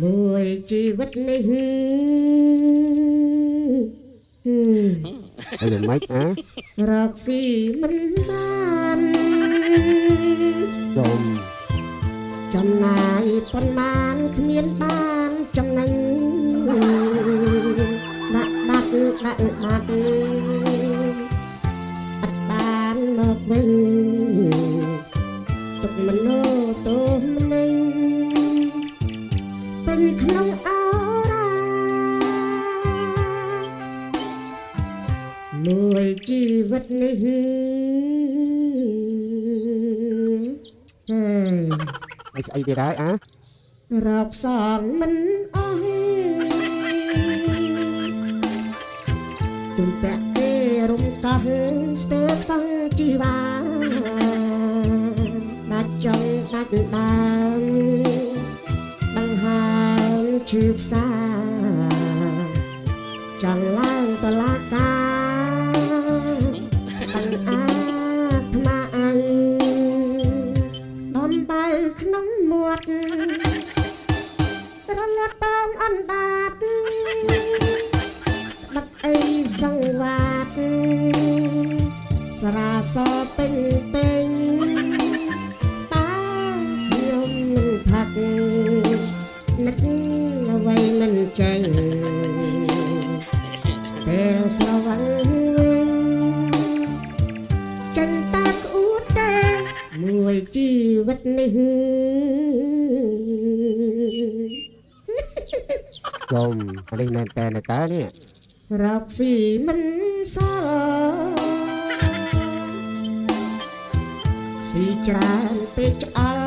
មួយជីវិតនេះអីយ៉ាងម៉េចរកស៊ីមិនបានសូមចំណាយប៉ុន្មានគ្មានបានចំណេញដាក់អត់បានមកវិញទុកមនុស្សទោសម្នេញពេញក្នុងអរ៉ាមួយជីវិតនេះអីស្អីទៀតហើយរកសងមិនអស់ជំពាក់ទេរំកាស់ស្ទើរខ្សឹងជីវ៉ាដាច់ចង់ដាច់ដើមបង្ហើមឈឺផ្សាចង់ឡើងតឡាការបង្អាថ្មអញដំបៅក្នុងមាត់រលាត់បងអណ្ដាតបាត់អីសង្វាតស្រាសពេញពេញតាខ្ញុំមិនផាត់នឹកអ្វីមិនចេញពេលស្រវឹងវិញចេញតាក្អួតទេមួយជីវិតនេះសូមអានេះមែនតើនេះរកស៊ីមិនសល់ស៊ីច្រើនពេកឆ្អល់